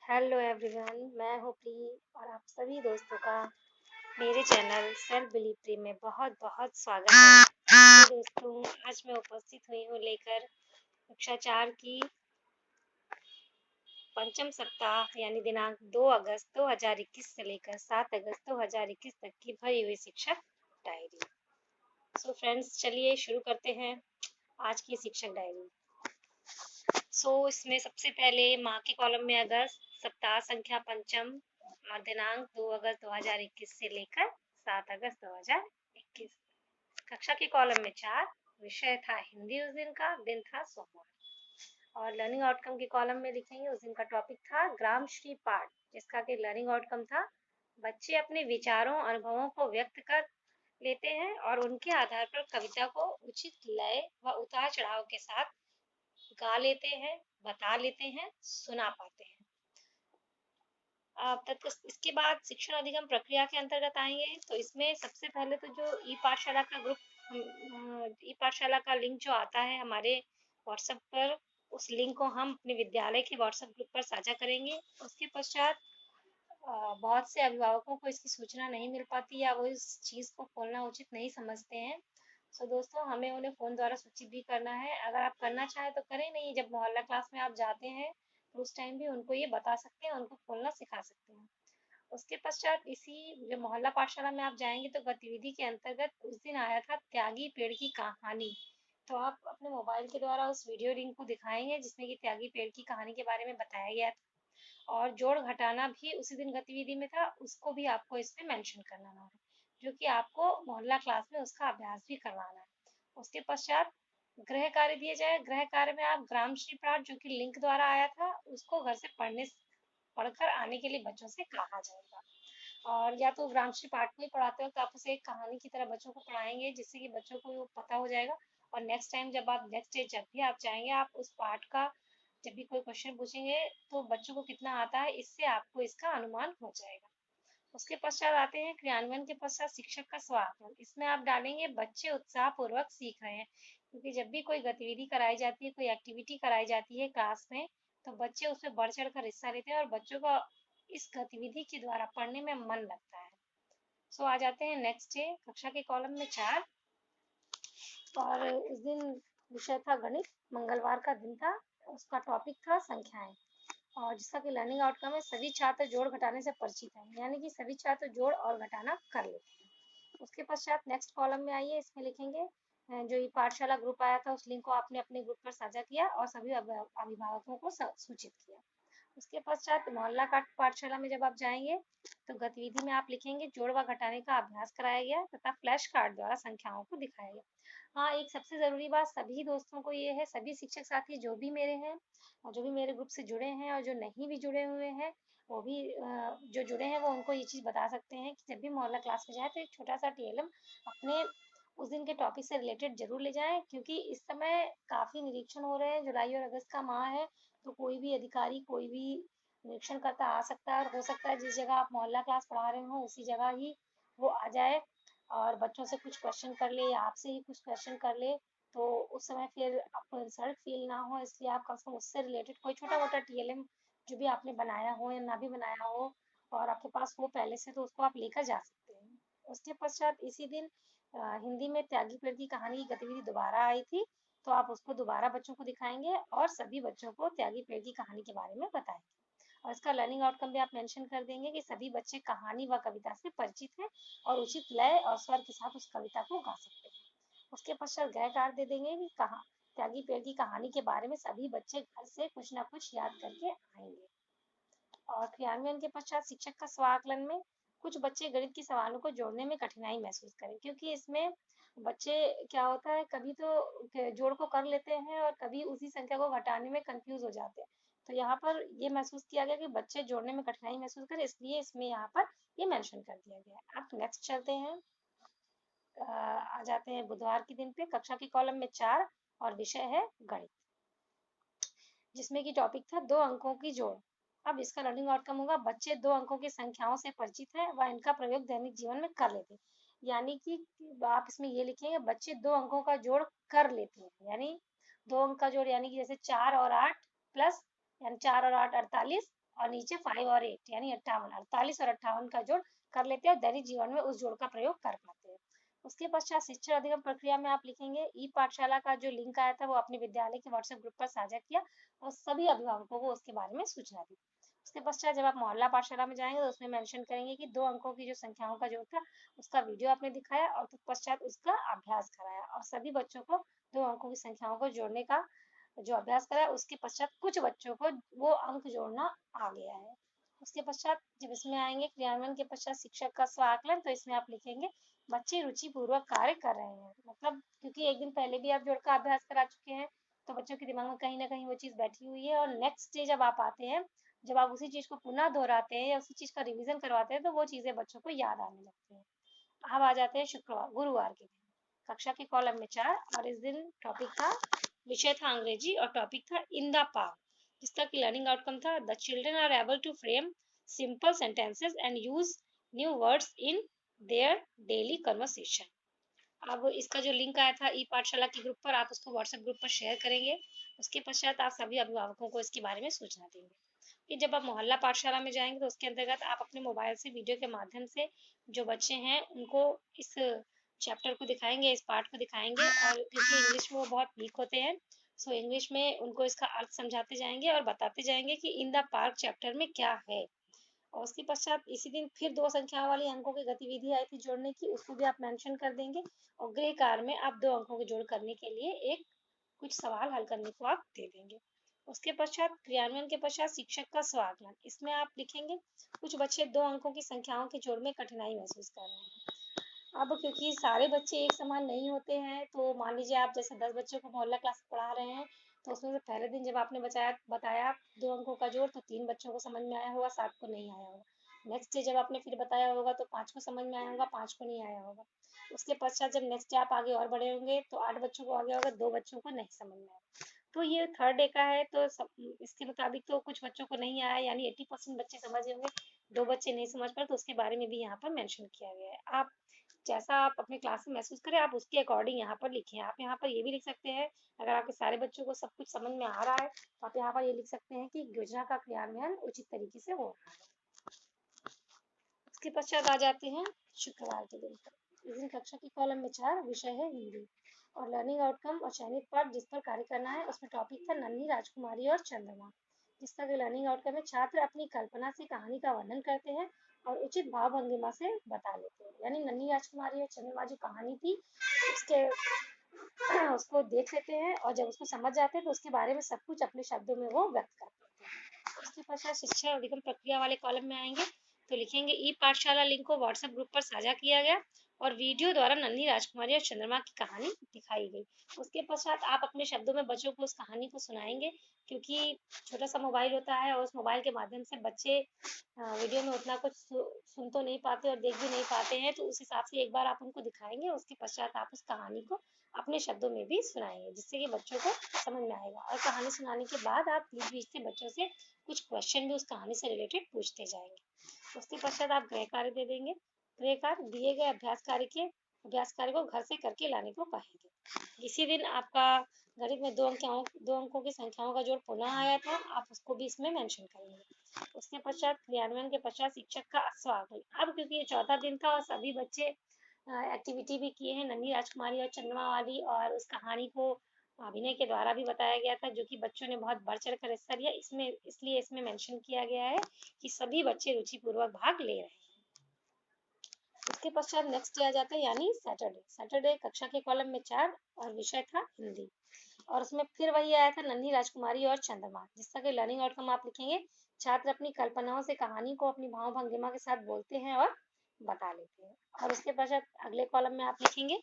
Hello everyone, मैं हूँ pre और आप सभी दोस्तों का मेरे चैनल सेल्फ बिलीव प्री में बहुत बहुत स्वागत है। तो दोस्तों, आज मैं उपस्थित हुई हूँ लेकर कक्षा 4 की पंचम सप्ताह यानी दिनांक 2 अगस्त 2021 से लेकर 7 अगस्त 2021 तक की भरी हुई शिक्षक डायरी। सो फ्रेंड्स, चलिए शुरू करते हैं आज की शिक्षक डायरी। इसमें सबसे पहले माह के कॉलम में अगस्त, सप्ताह संख्या पंचम और दिनांक 2 अगस्त 2021 से लेकर 7 अगस्त 2021। कक्षा के कॉलम में 4 विषय था हिंदी, उस दिन का दिन था सोमवार। और लर्निंग आउटकम के कॉलम में लिखेंगे उस दिन का टॉपिक था ग्रामश्री पाठ, जिसका कि लर्निंग आउटकम था बच्चे अपने विचारों अनुभवों को व्यक्त कर लेते हैं और उनके आधार पर कविता को उचित लय व उतार चढ़ाव के साथ गा लेते हैं, बता लेते हैं, सुना पाते हैं। इसके बाद शिक्षण अधिगम प्रक्रिया के अंतर्गत आएंगे। तो इसमें सबसे पहले तो जो ई पाठशाला का ग्रुप, ई पाठशाला का लिंक जो आता है हमारे व्हाट्सएप पर, उस लिंक को हम अपने विद्यालय के व्हाट्सएप ग्रुप पर साझा करेंगे। उसके पश्चात बहुत से अभिभावकों को इसकी सूचना नहीं मिल पाती या वो इस चीज़ को खोलना उचित नहीं समझते हैं। दोस्तों, हमें उन्हें फ़ोन द्वारा सूचित भी करना है। अगर आप करना चाहें तो करें, नहीं जब मोहल्ला क्लास में आप जाते हैं तो उस टाइम भी उनको ये बता सकते हैं, उनको खोलना सिखा सकते हैं। उसके पश्चात इसी जो मोहल्ला पाठशाला में आप जाएंगे तो गतिविधि के अंतर्गत उस दिन आया था त्यागी पेड़ की कहानी। तो आप अपने मोबाइल के द्वारा उस वीडियो लिंक को दिखाएंगे जिसमें कि त्यागी पेड़ की कहानी के बारे में बताया गया था। और जोड़ घटाना भी उसी दिन गतिविधि में था, उसको भी आपको इसमें मेंशन करना है, जो कि आपको मोहल्ला क्लास में उसका अभ्यास भी करवाना है। उसके पश्चात गृह कार्य दिए जाए। गृह कार्य में आप ग्रामश्री पाठ, जो कि लिंक द्वारा आया था, उसको घर से पढ़कर आने के लिए बच्चों से कहा जाएगा। और या तो ग्रामश्री पाठ में ही पढ़ाते हो तो आप उसे एक कहानी की तरह बच्चों को पढ़ाएंगे, जिससे कि बच्चों को वो पता हो जाएगा। और नेक्स्ट टाइम नेक्स्ट डे जब भी आप जाएंगे, आप उस पाठ का जब भी कोई क्वेश्चन पूछेंगे तो बच्चों को कितना आता है, इससे आपको इसका अनुमान हो जाएगा। उसके पश्चात आते हैं क्रियान्वयन के पश्चात शिक्षक का स्वागत। इसमें आप डालेंगे बच्चे उत्साह पूर्वक सीख रहे हैं, क्योंकि जब भी कोई गतिविधि कराई जाती है, कोई एक्टिविटी कराई जाती है क्लास में, तो बच्चे उसमें बढ़ चढ़ कर हिस्सा लेते हैं और बच्चों का इस गतिविधि के द्वारा पढ़ने में मन लगता है। आ जाते हैं नेक्स्ट डे कक्षा के कॉलम में 4। और उस दिन विषय था गणित, मंगलवार का दिन था। उसका टॉपिक था संख्याएं, और जिसका कि लर्निंग आउटकम है सभी छात्र जोड़ घटाने से परिचित हैं, यानी कि सभी छात्र जोड़ और घटाना कर लेते हैं। उसके पश्चात नेक्स्ट कॉलम में आइए, इसमें लिखेंगे जो ये पाठशाला ग्रुप आया था उस लिंक को आपने अपने ग्रुप पर साझा किया और सभी अभिभावकों को सूचित किया। उसके पश्चात मोहल्ला का पाठशाला में जब आप जाएंगे तो गतिविधि में आप लिखेंगे जोड़ व घटाने का अभ्यास कराया गया तथा फ्लैश कार्ड द्वारा संख्याओं को दिखाया गया। हाँ, एक सबसे ज़रूरी बात सभी दोस्तों को ये है, सभी शिक्षक साथी जो भी मेरे हैं और जो भी मेरे ग्रुप से जुड़े हैं और जो नहीं भी जुड़े हुए हैं, वो भी जो जुड़े हैं वो उनको ये चीज़ बता सकते हैं कि जब भी मोहल्ला क्लास में जाए तो एक छोटा सा टीएलएम अपने उस दिन के टॉपिक से रिलेटेड जरूर ले जाएं, क्योंकि इस समय काफ़ी निरीक्षण हो रहे हैं। जुलाई और अगस्त का माह है, तो कोई भी अधिकारी, कोई भी निरीक्षण करता आ सकता है और हो सकता है जिस जगह आप मोहल्ला क्लास पढ़ा रहे हो उसी जगह ही वो आ जाए और बच्चों से कुछ क्वेश्चन कर ले या आपसे ही कुछ क्वेश्चन कर ले। तो उस समय फिर आपको इंसल्ट फील ना हो, इसलिए आप कम से कम उससे रिलेटेड कोई छोटा मोटा टीएलएम जो भी आपने बनाया हो या ना भी बनाया हो और आपके पास हो पहले से, तो उसको आप लेकर जा सकते हैं। उसके पश्चात इसी दिन हिंदी में त्यागी पेड़ की कहानी की गतिविधि दोबारा आई थी, तो आप उसको दोबारा बच्चों को दिखाएंगे और सभी बच्चों को त्यागी पेड़ की कहानी के बारे में बताएंगे। और इसका लर्निंग आउटकम भी आप मेंशन कर देंगे कि सभी बच्चे कहानी व कविता से परिचित हैं और उचित लय और स्वर के साथ उस कविता को गा सकते हैं। उसके पश्चात गृह कार्य दे देंगे कि कहा त्यागी पेड़ की कहानी के बारे में सभी बच्चे घर से कुछ ना कुछ याद करके आएंगे। और क्रियान्वयन के पश्चात शिक्षक का स्वाकलन में कुछ बच्चे गणित के सवालों को जोड़ने में कठिनाई महसूस करें, क्योंकि इसमें बच्चे क्या होता है, कभी तो जोड़ को कर लेते हैं और कभी उसी संख्या को घटाने में कंफ्यूज हो जाते हैं। तो यहाँ पर ये महसूस किया गया कि बच्चे जोड़ने में कठिनाई महसूस करें, इसलिए इसमें यहाँ पर ये मेंशन कर दिया गया है। अब नेक्स्ट चलते हैं, आ जाते हैं बुधवार के दिन पे कक्षा के कॉलम में 4 और विषय है गणित, जिसमें कि टॉपिक था 2 अंकों की जोड़। अब इसका लर्निंग आउटकम होगा बच्चे 2 अंकों की संख्याओं से परिचित हैं व इनका प्रयोग दैनिक जीवन में कर लेते हैं। यानी कि आप इसमें ये लिखेंगे बच्चे 2 अंकों का जोड़ कर लेते हैं, यानी 2 अंक का जोड़, यानी कि जैसे 4 और 8 प्लस, यानी 4 और 8 48 और नीचे 5 और 8 यानी 58, 48 और 58 का जोड़ कर लेते हैं और दैनिक जीवन में उस जोड़ का प्रयोग कर पाते हैं। उसके पश्चात शिक्षा अधिगम प्रक्रिया में आप लिखेंगे ई पाठशाला का जो लिंक आया था वो अपने विद्यालय के व्हाट्सएप ग्रुप पर साझा किया और सभी अभिभावकों को उसके बारे में सूचना दी। उसके पश्चात जब आप मोहल्ला पाठशाला में जाएंगे तो उसमें मेंशन करेंगे कि 2 अंकों की जो संख्याओं का जोड़ था उसका वीडियो आपने दिखाया और तत्पश्चात उसका अभ्यास कराया और सभी बच्चों को 2 अंकों की संख्याओं को जोड़ने का जो अभ्यास कराया उसके पश्चात कुछ बच्चों को वो अंक जोड़ना आ गया है। उसके पश्चात जब इसमें आएंगे क्रियान्वयन के पश्चात शिक्षक का स्व आकलन, तो इसमें आप लिखेंगे बच्चे रुचि पूर्वक कार्य कर रहे हैं, मतलब क्योंकि एक दिन पहले भी आप जोड़ का अभ्यास करा चुके हैं तो बच्चों के दिमाग में कहीं ना कहीं वो चीज बैठी हुई है और नेक्स्ट डे जब आप आते हैं, जब आप उसी चीज को पुनः दोहराते हैं या उसी चीज का रिवीजन करवाते हैं तो वो चीजें बच्चों को याद आने लगती हैं। अब आ जाते हैं शुक्रवार गुरुवार के दिन कक्षा के कॉलम में 4 और इस दिन टॉपिक था, विषय था अंग्रेजी और टॉपिक था इन द पार्क, जिसका कि लर्निंग आउटकम था the children are able to frame simple sentences and use new words in their daily conversation. अब इसका जो लिंक आया था ई पाठशाला के ग्रुप पर, आप उसको व्हाट्सएप ग्रुप पर शेयर करेंगे। उसके पश्चात आप सभी अभिभावकों को इसके बारे में सूचना देंगे। कि जब आप मोहल्ला पाठशाला में जाएंगे तो उसके अंतर्गत आप अपने मोबाइल से वीडियो के माध्यम से जो बच्चे हैं उनको इस चैप्टर को दिखाएंगे, इस पार्ट को दिखाएंगे और क्योंकि इंग्लिश में वो बहुत वीक होते हैं सो इंग्लिश में उनको इसका अर्थ समझाते जाएंगे और बताते जाएंगे कि इन द पार्क चैप्टर में क्या है। और उसके पश्चात इसी दिन फिर 2 संख्याओं वाली अंकों की गतिविधि आई थी जोड़ने की, उसको भी आप मेंशन कर देंगे और ग्रे कार में आप 2 अंकों के जोड़ करने के लिए एक कुछ सवाल हल करने को आप दे देंगे। उसके पश्चात क्रियान्वयन के पश्चात शिक्षक का स्वागत, इसमें आप लिखेंगे कुछ बच्चे 2 अंकों की संख्याओं के जोड़ में कठिनाई महसूस कर रहे हैं। अब क्योंकि सारे बच्चे एक समान नहीं होते हैं तो मान लीजिए आप जैसे 10 बच्चों को मोहल्ला क्लास पढ़ा रहे हैं तो उसमें से पहले दिन जब आपने बताया 2 अंकों का जोड़ तो 3 बच्चों को समझ में आया होगा, 7 को नहीं आया होगा। नेक्स्ट डे जब आपने फिर बताया होगा तो 5 को समझ में आया होगा, 5 को नहीं आया होगा। उसके पश्चात जब नेक्स्ट डे आप आगे और बढ़े होंगे तो 8 बच्चों को आ गया होगा, 2 बच्चों को नहीं समझ में आया। तो ये थर्ड डे का है तो इसके मुताबिक तो कुछ बच्चों को नहीं आया यानी 80% बच्चे समझे होंगे, 2 बच्चे नहीं समझ पाए तो उसके बारे में भी यहाँ पर मेंशन किया गया है। आप जैसा आप अपने क्लास में महसूस करें आप उसके अकॉर्डिंग यहाँ पर लिखें। आप यहाँ पर ये भी लिख सकते हैं, अगर आपके सारे बच्चों को सब कुछ समझ में आ रहा है तो आप यहाँ पर ये लिख सकते हैं कि योजना का क्रियान्वयन उचित तरीके से हो रहा है। उसके पश्चात आ जाते हैं शुक्रवार के दिन पर। इस दिन कक्षा की कॉलम में 4 विषय है हिंदी और लर्निंग आउटकम और चयनित पाठ जिस पर कार्य करना है उसमें टॉपिक था नन्ही राजकुमारी और चंद्रमा, जिसका कि लर्निंग आउटकम में छात्र अपनी कल्पना से कहानी का वर्णन करते हैं और उचित भाव भंगिमा से बता लेते हैं। यानी नन्ही राजकुमारी और चंद्रमा जो कहानी थी उसके उसको देख लेते हैं और जब उसको समझ जाते हैं तो उसके बारे में सब कुछ अपने शब्दों में वो व्यक्त कर देते हैं। उसके पश्चात शिक्षा अधिगम प्रक्रिया वाले कॉलम में आएंगे तो लिखेंगे ई पाठशाला लिंक को व्हाट्सएप ग्रुप पर साझा किया गया और वीडियो द्वारा नन्ही राजकुमारी और चंद्रमा की कहानी दिखाई गई। उसके पश्चात आप अपने शब्दों में बच्चों को उस कहानी को सुनाएंगे क्योंकि छोटा सा मोबाइल होता है और उस मोबाइल के माध्यम से बच्चे वीडियो में उतना कुछ सुन तो नहीं पाते और देख भी नहीं पाते हैं, तो उस हिसाब से एक बार आप उनको दिखाएंगे उसके पश्चात आप उस कहानी को अपने शब्दों में भी सुनाएंगे जिससे कि बच्चों को समझ में आएगा और कहानी सुनाने के बाद आप बीच बीच से बच्चों से कुछ क्वेश्चन भी उस कहानी से रिलेटेड पूछते जाएंगे। उसके पश्चात आप गृह कार्य दे देंगे। गृह कार्य दिए गए अभ्यास कार्य को घर से करके लाने को कहेंगे। इसी दिन आपका गणित में 2 अंकों की संख्याओं का जोड़ पुनः आया था, आप उसको भी इसमें मेंशन करेंगे। उसके पश्चात क्रियान्वयन के पश्चात शिक्षक का स्वागत। अब क्योंकि ये चौथा दिन था और सभी बच्चे एक्टिविटी भी किए हैं नन्ही राजकुमारी और चंद्रमा वाली और उस कहानी को अभिनय के द्वारा भी बताया गया था जो कि बच्चों ने बहुत बढ़ चढ़ कर हिस्सा लिया, इसमें इसलिए इसमें मेंशन किया गया है कि सभी बच्चे रुचिपूर्वक भाग ले रहे हैं। उसके पश्चात नेक्स्ट डे आ जाता है यानी सैटरडे कक्षा के कॉलम में 4 और विषय था हिंदी और उसमें फिर वही आया था नन्ही राजकुमारी और चंद्रमा, जिसका कि लर्निंग आउटकम आप लिखेंगे छात्र अपनी कल्पनाओं से कहानी को अपनी भाव भंगिमा के साथ बोलते हैं और बता लेते हैं। और उसके पश्चात अगले कॉलम में आप लिखेंगे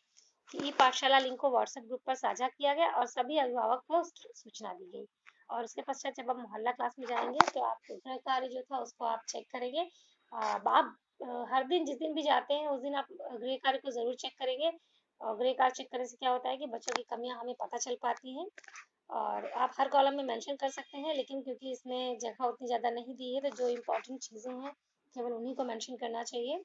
कि ई पाठशाला लिंक को व्हाट्सएप ग्रुप पर साझा किया गया और सभी अभिभावक को उसकी सूचना दी गई। और उसके पश्चात जब आप मोहल्ला क्लास में जाएंगे तो आप गृह कार्य जो था उसको आप चेक करेंगे। आप हर दिन जिस दिन भी जाते हैं उस दिन आप गृह कार्य को जरूर चेक करेंगे और गृह कार्य चेक करने से क्या होता है कि बच्चों की कमियां हमें पता चल पाती हैं। और आप हर कॉलम में मेंशन कर सकते हैं लेकिन क्योंकि इसमें जगह उतनी ज़्यादा नहीं दी है तो जो इम्पोर्टेंट चीज़ें हैं केवल उन्हीं को मेंशन करना चाहिए।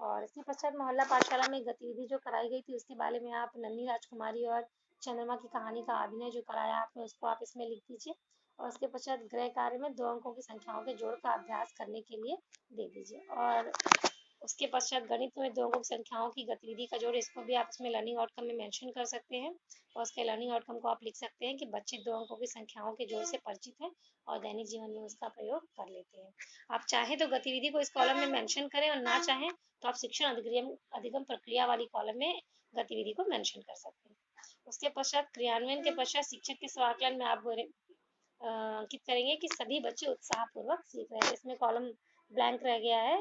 और इसके पश्चात मोहल्ला पाठशाला में गतिविधि जो कराई गई थी उसके बारे में आप नन्ही राजकुमारी और चंद्रमा की कहानी का अभिनय जो कराया आपने उसको आप इसमें लिख दीजिए। और उसके पश्चात गृह कार्य में 2 अंकों की संख्याओं के जोड़ का अभ्यास करने के लिए दे दीजिए। और उसके पश्चात गणित में 2 अंकों की संख्याओं की गतिविधि का जोड़, इसको भी आप इसमें लर्निंग आउटकम में मेंशन कर सकते हैं। और उसके लर्निंग आउटकम को आप लिख सकते हैं कि बच्चे 2 अंकों की संख्याओं के जोड़ से परिचित हैं और दैनिक जीवन में उसका प्रयोग कर लेते हैं। आप चाहें तो गतिविधि को इस कॉलम में मेंशन करें, और ना चाहें तो आप शिक्षण अधिगम अधिगम प्रक्रिया वाली कॉलम में गतिविधि को मेंशन कर सकते हैं। उसके पश्चात क्रियान्वयन के पश्चात शिक्षक के स्वाकलन में आप अंकित करेंगे कि सभी बच्चे उत्साहपूर्वक सीख रहे हैं। इसमें कॉलम ब्लैंक रह गया है,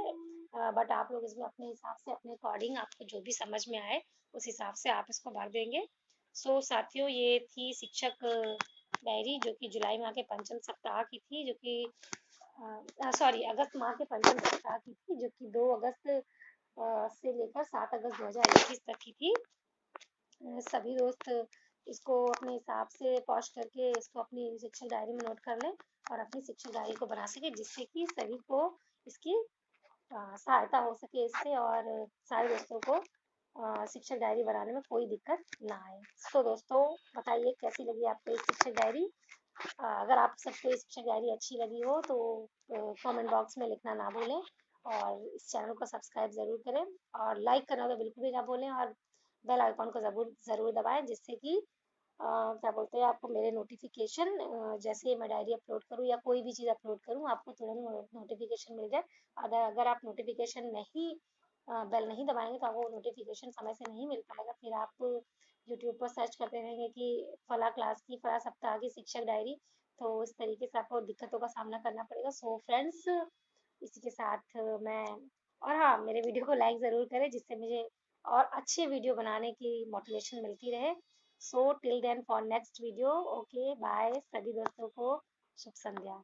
बट आप लोग इसमें अपने हिसाब से, अपने अकॉर्डिंग आपको जो भी समझ में आए उस हिसाब से आप इसको भर देंगे। सो साथियों, ये थी शिक्षक डायरी जो कि जुलाई माह के पंचम सप्ताह की थी, जो कि सॉरी अगस्त माह के पंचम सप्ताह की थी, जो कि 2 अगस्त से लेकर 7 अगस्त 2021 तक की थी। सभी दोस्त इसको अपने हिसाब से पॉज करके इसको अपनी शिक्षक डायरी में नोट कर लें और अपनी शिक्षक डायरी को बना सके, जिससे कि सभी को इसकी सहायता हो सके इससे, और सारे दोस्तों को शिक्षक डायरी बनाने में कोई दिक्कत ना आए। तो दोस्तों, बताइए कैसी लगी आपको ये शिक्षक डायरी। अगर आप सबको ये शिक्षक डायरी अच्छी लगी हो तो कमेंट बॉक्स में लिखना ना भूलें, और इस चैनल को सब्सक्राइब ज़रूर करें, और लाइक करना तो बिल्कुल भी ना भूलें, और बेल आइकॉन को ज़रूर ज़रूर दबाएं, जिससे कि क्या बोलते हैं, आपको मेरे नोटिफिकेशन जैसे मैं डायरी अपलोड करूँ या कोई भी चीज़ अपलोड करूँ, आपको तुरंत नोटिफिकेशन मिल जाए। अगर आप नोटिफिकेशन नहीं बेल नहीं दबाएंगे तो आपको नोटिफिकेशन समय से नहीं मिल पाएगा। फिर आप यूट्यूब पर सर्च करते रहेंगे कि फला क्लास की फला सप्ताह की शिक्षक डायरी, तो इस तरीके से आपको दिक्कतों का सामना करना पड़ेगा। सो फ्रेंड्स, इसी के साथ मैं, और हाँ, मेरे वीडियो को लाइक ज़रूर करें, जिससे मुझे और अच्छे वीडियो बनाने की मोटिवेशन मिलती रहे। So till then for next video, okay bye, सभी दोस्तों को शुभ संध्या।